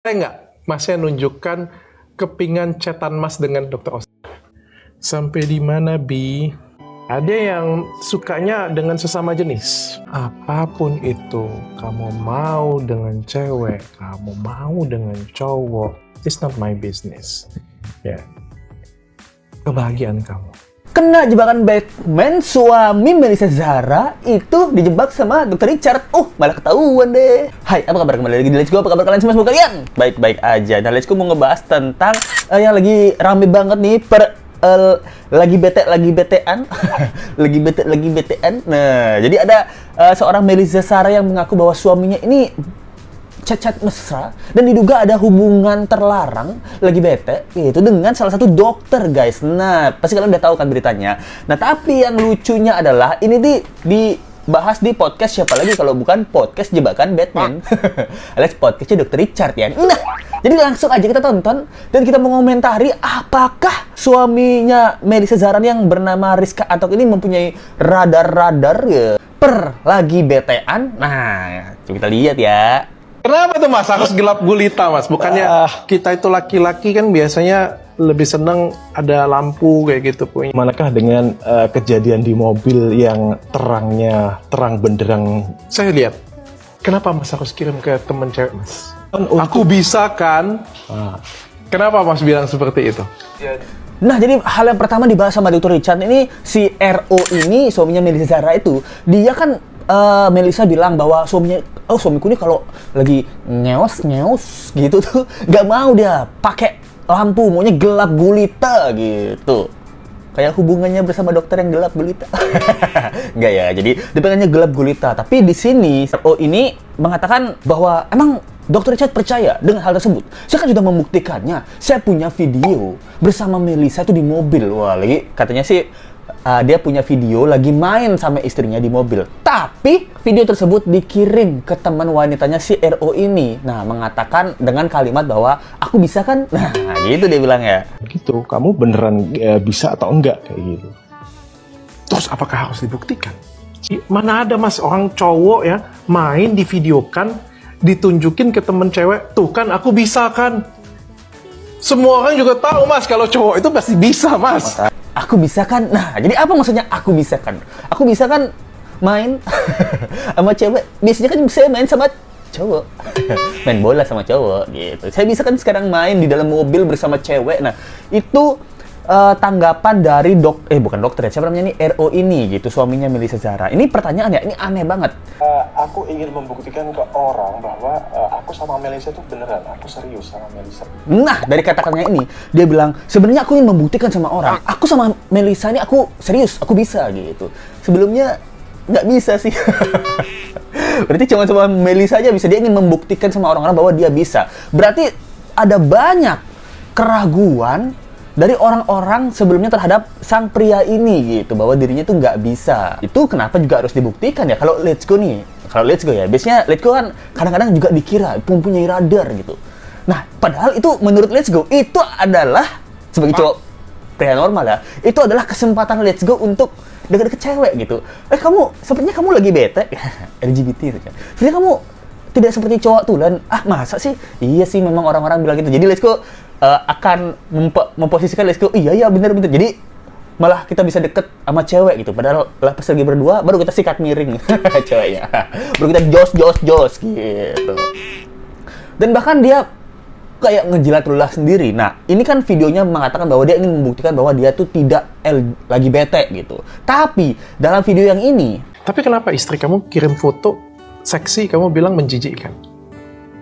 Saya nggak, Masnya nunjukkan kepingan chatan Mas dengan Dr. Oscar. Sampai di mana, Bi? Ada yang sukanya dengan sesama jenis. Apapun itu, kamu mau dengan cewek, kamu mau dengan cowok, it's not my business. Ya, kebahagiaan kamu. Kena jebakan Batman, suami Melissa Zara itu dijebak sama Dr. Richard. Malah ketahuan deh. Hai, apa kabar? Kembali lagi di Let's Go. Apa kabar kalian semua kalian? Baik-baik aja. Nah, Let's Go mau ngebahas tentang yang lagi rame banget nih. Lagi betean. lagi betean. Nah, jadi ada seorang Melissa Zara yang mengaku bahwa suaminya ini chat-chat mesra dan diduga ada hubungan terlarang lagi bete itu dengan salah satu dokter, guys. Nah, pasti kalian udah tahu kan beritanya. Nah, tapi yang lucunya adalah ini dibahas di podcast siapa lagi kalau bukan podcast jebakan Batman. Alias podcastnya Dr. Richard ya. Nah, jadi langsung aja kita tonton dan kita mengomentari apakah suaminya Melissa Zara yang bernama Rizka Antok ini mempunyai radar-radar ya lagi betean. Nah, coba kita lihat ya. Kenapa tuh Mas harus gelap gulita, Mas? Bukannya kita itu laki-laki kan biasanya lebih seneng ada lampu kayak gitu punya. Manakah dengan kejadian di mobil yang terangnya terang benderang? Saya lihat, kenapa Mas harus kirim ke temen cewek, Mas? Aku bisa kan? Kenapa Mas bilang seperti itu? Nah, jadi hal yang pertama dibahas sama Dr. Richard ini, si RO ini, suaminya Melissa Zara itu, dia kan Melissa bilang bahwa suamiku ini kalau lagi nyeos gitu tuh nggak mau dia pakai lampu, maunya gelap gulita gitu. Kayak hubungannya bersama dokter yang gelap gulita. Enggak ya, jadi dia pengennya gelap gulita. Tapi di sini RO ini mengatakan bahwa emang Dr. Richard percaya dengan hal tersebut. Saya kan sudah membuktikannya. Saya punya video bersama Melissa itu di mobil. Wah, lagi katanya sih dia punya video lagi main sama istrinya di mobil. Tapi video tersebut dikirim ke teman wanitanya si RO ini. Nah, mengatakan dengan kalimat bahwa aku bisa kan? Nah, gitu dia bilang ya. Gitu, kamu beneran bisa atau enggak kayak gitu. Terus apakah harus dibuktikan? Mana ada Mas orang cowok ya main di videokan, ditunjukin ke temen cewek, tuh kan aku bisa kan? Semua orang juga tahu Mas kalau cowok itu pasti bisa, Mas. Aku bisa kan? Nah, jadi apa maksudnya aku bisa kan? Aku bisa kan main sama cewek. Biasanya kan saya main sama cowok. Main bola sama cowok gitu. Saya bisa kan sekarang main di dalam mobil bersama cewek. Nah, itu tanggapan dari bukan dokter ya, siapa namanya nih, RO ini gitu, suaminya Melissa Zara. Ini pertanyaan ya, ini aneh banget. Aku ingin membuktikan ke orang bahwa aku sama Melissa itu beneran, aku serius sama Melissa. Nah, dari kata-katanya ini, dia bilang, sebenarnya aku ingin membuktikan sama orang, aku sama Melissa ini aku serius, aku bisa gitu. Sebelumnya nggak bisa sih. Berarti cuma sama Melissa aja bisa, dia ingin membuktikan sama orang-orang bahwa dia bisa. Berarti ada banyak keraguan dari orang-orang sebelumnya terhadap sang pria ini gitu, bahwa dirinya tuh nggak bisa. Itu kenapa juga harus dibuktikan ya. Kalau Let's Go nih, ya biasanya Let's Go kan kadang-kadang juga dikira mempunyai radar gitu. Nah, padahal itu menurut Let's Go itu adalah sebagai cowok pria normal ya, itu adalah kesempatan Let's Go untuk deket-deket cewek gitu. Sepertinya kamu lagi bete. LGBT saja. Sepertinya kamu tidak seperti cowok tulen. Masa sih? Iya sih, memang orang-orang bilang gitu. Jadi Let's Go akan memposisikan Let's Go, iya bener-bener. Jadi malah kita bisa deket sama cewek gitu. Padahal pas lagi berdua baru kita sikat miring ceweknya. Baru kita jos gitu. Dan bahkan dia kayak ngejilat lulah sendiri. Nah, ini kan videonya mengatakan bahwa dia ingin membuktikan bahwa dia tuh tidak lagi bete gitu. Tapi dalam video yang ini, tapi kenapa istri kamu kirim foto seksi, kamu bilang menjijikkan?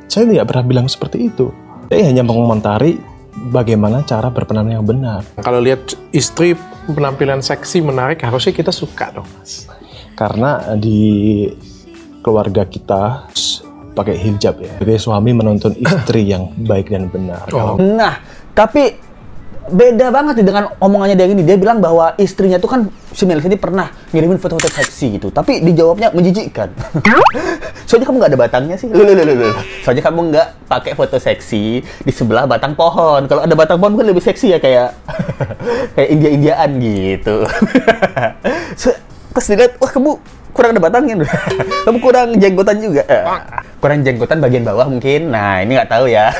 Saya tidak pernah bilang seperti itu. Saya hanya mengomentari bagaimana cara berpenampilan yang benar. Kalau lihat istri penampilan seksi menarik, harusnya kita suka dong, Mas. Karena di keluarga kita pakai hijab ya. Sebagai suami menuntun istri yang baik dan benar. Nah, tapi beda banget nih dengan omongannya dia gini. Dia bilang bahwa istrinya tuh kan, si Melissa ini pernah ngirimin foto-foto seksi gitu, tapi dijawabnya menjijikkan. Soalnya kamu nggak ada batangnya sih. Soalnya kamu nggak pakai foto seksi di sebelah batang pohon. Kalau ada batang pohon kan lebih seksi ya, kayak India-Indiaan gitu. Pas dilihat, wah kamu kurang ada batangnya. Kamu kurang jenggotan juga. Kurang jenggotan bagian bawah mungkin. Nah, ini nggak tahu ya.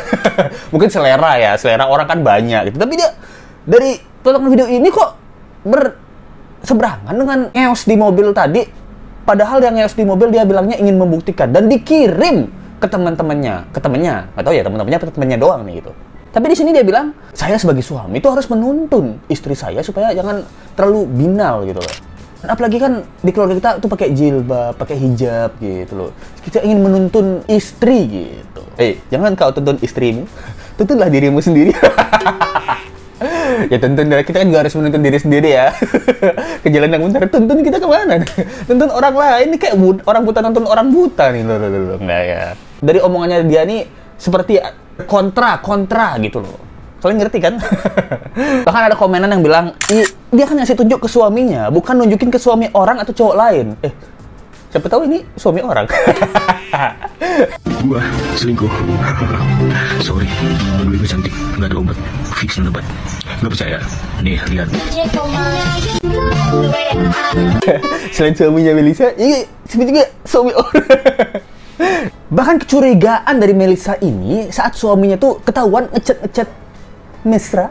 Mungkin selera ya. Selera orang kan banyak gitu. Tapi dia dari tontonan video ini kok berseberangan dengan ngeos di mobil tadi. Padahal yang ngeos di mobil dia bilangnya ingin membuktikan dan dikirim ke teman-temannya. Nggak tahu ya teman-temannya atau temannya doang nih gitu. Tapi di sini dia bilang, saya sebagai suami itu harus menuntun istri saya supaya jangan terlalu binal gitu loh. Dan apalagi kan di keluarga kita tuh pakai jilbab, pakai hijab gitu loh. Kita ingin menuntun istri gitu. Jangan kau tuntun istrimu, tuntunlah dirimu sendiri. Ya tuntun, kita kan juga harus menuntun diri sendiri ya. Ke jalan yang benar, tuntun kita kemana? Tuntun orang lain, ini kayak orang buta nonton orang buta nih loh. Enggak ya. Dari omongannya dia nih seperti kontra gitu loh. Kalian ngerti kan? Bahkan ada komenan yang bilang, dia kan ngasih tunjuk ke suaminya, bukan nunjukin ke suami orang atau cowok lain. Siapa tahu ini suami orang. Gua selingkuh. Sorry, lebih cantik, nggak ada obat, fix obat. Nggak percaya? Nih, lihat. Selain suaminya Melisa, ini seperti juga suami orang. Bahkan kecurigaan dari Melisa ini saat suaminya tuh ketahuan ngechat mesra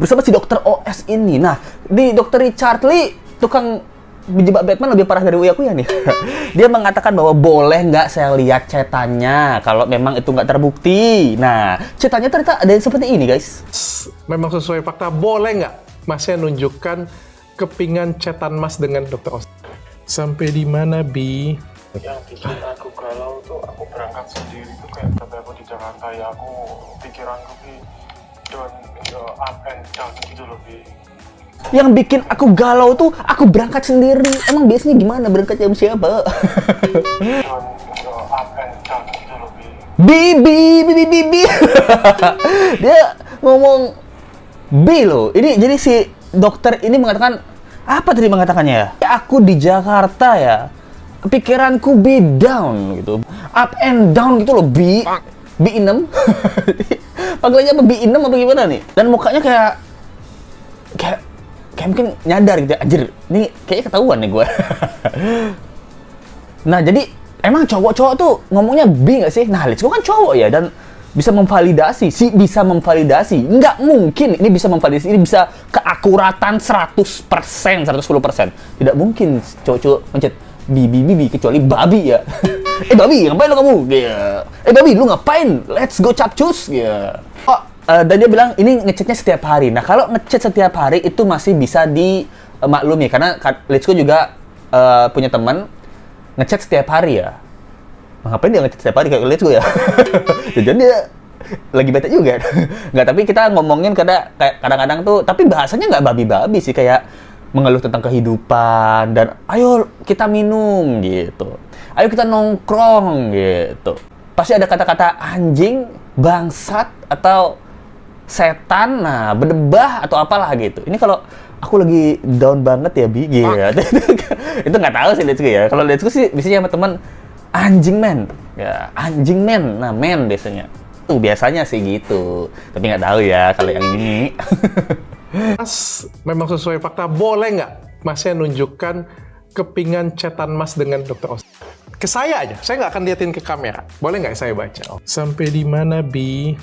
bersama si dokter OS ini. Nah, di dokter Richard Lee, tukang menjebak Batman lebih parah dari Uya Kuya nih. Dia mengatakan bahwa boleh nggak saya lihat cetannya kalau memang itu nggak terbukti. Nah, cetannya ternyata ada yang seperti ini, guys. Memang sesuai fakta, boleh nggak Masnya nunjukkan kepingan cetan Mas dengan dokter Os? Sampai di mana, Bi? Yang bikin aku galau tuh aku berangkat sendiri tuh kayak sampai aku di Jakarta ya, aku pikiranku down up and down gitu loh, Bi. Yang bikin aku galau tuh aku berangkat sendiri. Emang biasanya gimana berangkat sama siapa? Down up and down gitu loh, Bi. Bibi. Dia ngomong B loh. Ini jadi si dokter ini mengatakan apa tadi mengatakannya ya? Aku di Jakarta ya. Pikiranku be down gitu. Up and down gitu loh, B6. Panggilannya apa B6 apa gimana nih? Dan mukanya kayak mungkin nyadar gitu ya. Anjir, ini kayaknya ketahuan nih gue. Nah, jadi emang cowok-cowok tuh ngomongnya B nggak sih? Nah, Let's Go kan cowok ya dan bisa memvalidasi. Nggak mungkin ini bisa memvalidasi. Ini bisa keakuratan 100%, 110%. Tidak mungkin cowok-cowok mencet Bibi kecuali babi ya. Babi, ngapain lo kamu? Babi, lu ngapain? Let's go capcus. Dan dia bilang ini ngechatnya setiap hari. Nah, kalau ngechat setiap hari itu masih bisa dimaklumi karena Let's Go juga punya teman ngechat setiap hari ya. Nah, ngapain dia ngechat setiap hari kayak Let's Go ya? Jadi dia lagi bete juga. Nggak, tapi kita ngomongin kadang-kadang tuh, tapi bahasanya nggak babi-babi sih, kayak mengeluh tentang kehidupan dan ayo kita minum gitu. Ayo kita nongkrong gitu. Pasti ada kata-kata anjing, bangsat atau setan, nah berdebah atau apalah gitu. Ini kalau aku lagi down banget ya, Bi, gitu. Itu nggak tahu sih Let's Go ya. Kalau Let's Go sih biasanya sama teman anjing men. Ya, anjing men. Nah, men biasanya. Biasanya sih gitu. Tapi nggak tahu ya kalau yang ini. Mas, memang sesuai fakta, boleh nggak Masnya nunjukkan kepingan cetan Mas dengan dokter Os? Ke saya aja, saya nggak akan liatin ke kamera. Boleh nggak saya baca? Sampai di mana, Bi?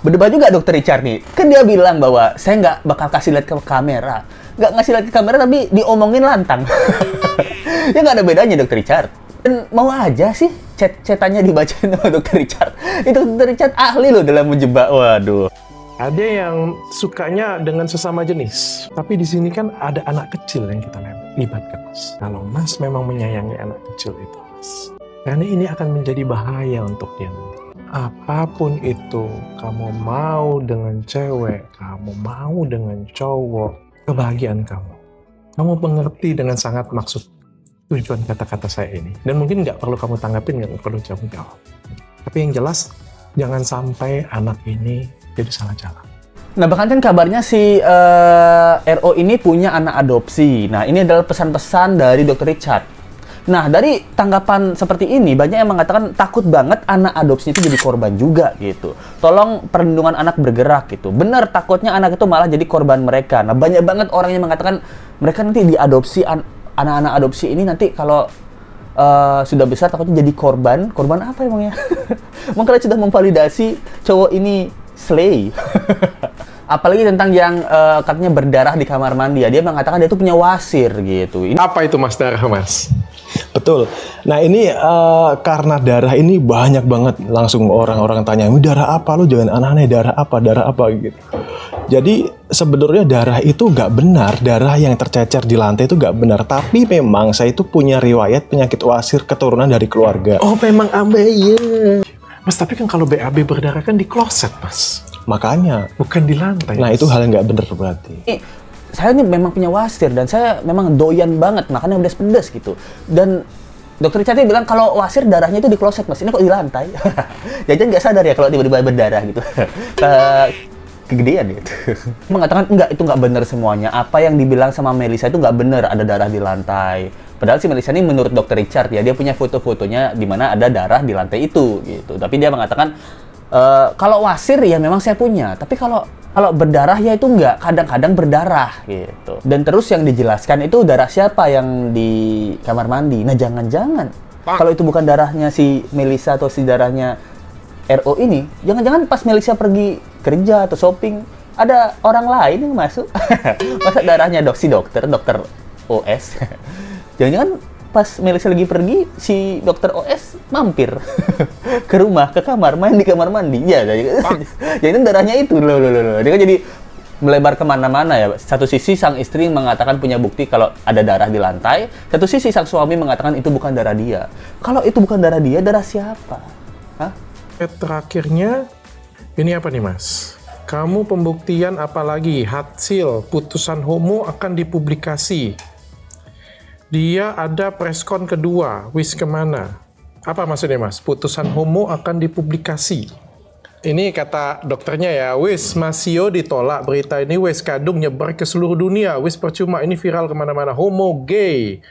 Berdebat juga dokter Richard nih. Kan dia bilang bahwa saya nggak bakal kasih lihat ke kamera. Nggak ngasih lihat ke kamera, tapi diomongin lantang. Ya nggak ada bedanya dokter Richard. Dan mau aja sih cetannya dibacain sama dokter Richard. Itu dokter Richard ahli loh dalam menjebak. Waduh. Ada yang sukanya dengan sesama jenis, tapi di sini kan ada anak kecil yang kita libatkan, Mas. Kalau Mas memang menyayangi anak kecil itu, Mas, karena ini akan menjadi bahaya untuk dia nanti. Apapun itu, kamu mau dengan cewek, kamu mau dengan cowok, kebahagiaan kamu. Kamu mengerti dengan sangat maksud tujuan kata-kata saya ini. Dan mungkin nggak perlu kamu tanggapin, nggak perlu jawab. Tapi yang jelas, jangan sampai anak ini jadi salah jalan. Nah, bahkan kan kabarnya si RO ini punya anak adopsi. Nah, ini adalah pesan-pesan dari Dr. Richard. Nah, dari tanggapan seperti ini, banyak yang mengatakan takut banget anak adopsi itu jadi korban juga gitu. Tolong perlindungan anak bergerak gitu. Benar, takutnya anak itu malah jadi korban mereka. Nah, banyak banget orang yang mengatakan mereka nanti diadopsi anak-anak adopsi ini nanti kalau sudah besar takutnya jadi korban apa emangnya? Emang kalian sudah memvalidasi cowok ini slay? Apalagi tentang yang katanya berdarah di kamar mandi ya, dia mengatakan dia tuh punya wasir gitu. Apa itu Mas darah Mas? Betul. Nah ini karena darah ini banyak banget langsung orang-orang tanya, ini darah apa? Lu jangan aneh-aneh, darah apa gitu. Jadi sebenarnya darah itu nggak benar, darah yang tercecer di lantai itu nggak benar. Tapi memang saya itu punya riwayat penyakit wasir keturunan dari keluarga. Oh memang AB ya. Mas tapi kan kalau BAB berdarah kan di kloset Mas. Makanya. Bukan di lantai. Nah itu hal yang nggak benar berarti. Saya ini memang punya wasir dan saya memang doyan banget makannya pedas-pedas gitu. Dan dokter Richard bilang kalau wasir darahnya itu di kloset Mas, ini kok di lantai? Jajan nggak sadar ya kalau tiba-tiba berdarah gitu. Kegedean gitu. Mengatakan enggak, itu nggak benar semuanya. Apa yang dibilang sama Melissa itu nggak benar, ada darah di lantai. Padahal si Melissa ini menurut dokter Richard ya, dia punya foto-fotonya di mana ada darah di lantai itu gitu. Tapi dia mengatakan kalau wasir ya memang saya punya, tapi kalau berdarah ya itu nggak, kadang-kadang berdarah gitu. Dan terus yang dijelaskan itu darah siapa yang di kamar mandi. Nah jangan-jangan kalau itu bukan darahnya si Melissa atau si darahnya RO ini, jangan-jangan pas Melissa pergi kerja atau shopping ada orang lain yang masuk. Masa darahnya dokter OS. Jangan-jangan pas Melissa lagi pergi si dokter OS mampir ke rumah, ke kamar, main di kamar mandi. Ya, jadi darahnya itu loh. Dia kan jadi melebar kemana-mana ya. Satu sisi sang istri mengatakan punya bukti kalau ada darah di lantai, satu sisi sang suami mengatakan itu bukan darah dia. Kalau itu bukan darah dia, darah siapa? Hah? Terakhirnya ini apa nih Mas? Kamu pembuktian apalagi hasil putusan homo akan dipublikasi. Dia ada preskon kedua, wis kemana? Apa maksudnya Mas? Putusan homo akan dipublikasi. Ini kata dokternya ya, wis Masio ditolak, berita ini wis kadung nyebar ke seluruh dunia, wis percuma, ini viral kemana-mana, homo gay.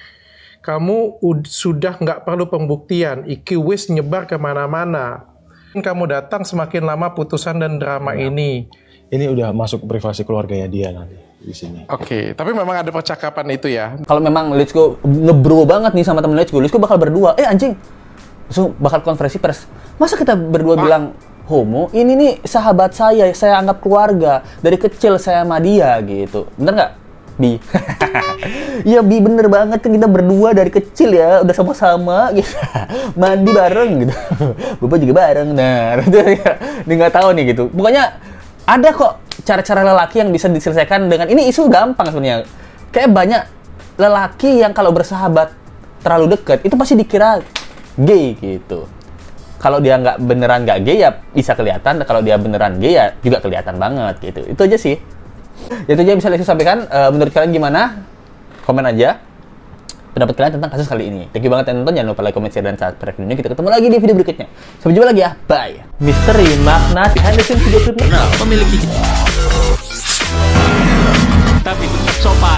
Kamu sudah nggak perlu pembuktian, iki wis nyebar kemana-mana. Kamu datang semakin lama putusan dan drama ini. Ini udah masuk privasi keluarganya dia nanti di sini. Oke, tapi memang ada percakapan itu ya. Kalau memang Litzko ngebro banget nih sama temen Litzko bakal berdua, anjing, langsung bakal konferensi pers. Masa kita berdua bilang homo? Ini nih sahabat saya anggap keluarga. Dari kecil saya sama dia gitu. Bener nggak, Bi? Iya Bi, bener banget kan, kita berdua dari kecil ya, udah sama-sama gitu. Mandi bareng gitu. Bapak juga bareng. Nah, dia nggak tahu nih gitu. Pokoknya ada kok cara-cara lelaki yang bisa diselesaikan dengan ini. Isu gampang sebenarnya. Kayak banyak lelaki yang kalau bersahabat terlalu dekat itu pasti dikira gay gitu. Kalau dia beneran nggak gay ya bisa kelihatan. Kalau dia beneran gay ya juga kelihatan banget gitu. Itu aja sih. Itu aja yang bisa Lexus sampaikan. Menurut kalian gimana? Komen aja pendapat kalian tentang kasus kali ini. Thank you banget yang nonton. Jangan lupa like, comment, share, dan subscribe videonya. Kita ketemu lagi di video berikutnya. Sampai jumpa lagi ya. Bye. Misteri makna behind the scenes video klip memiliki tapi tetap sopan.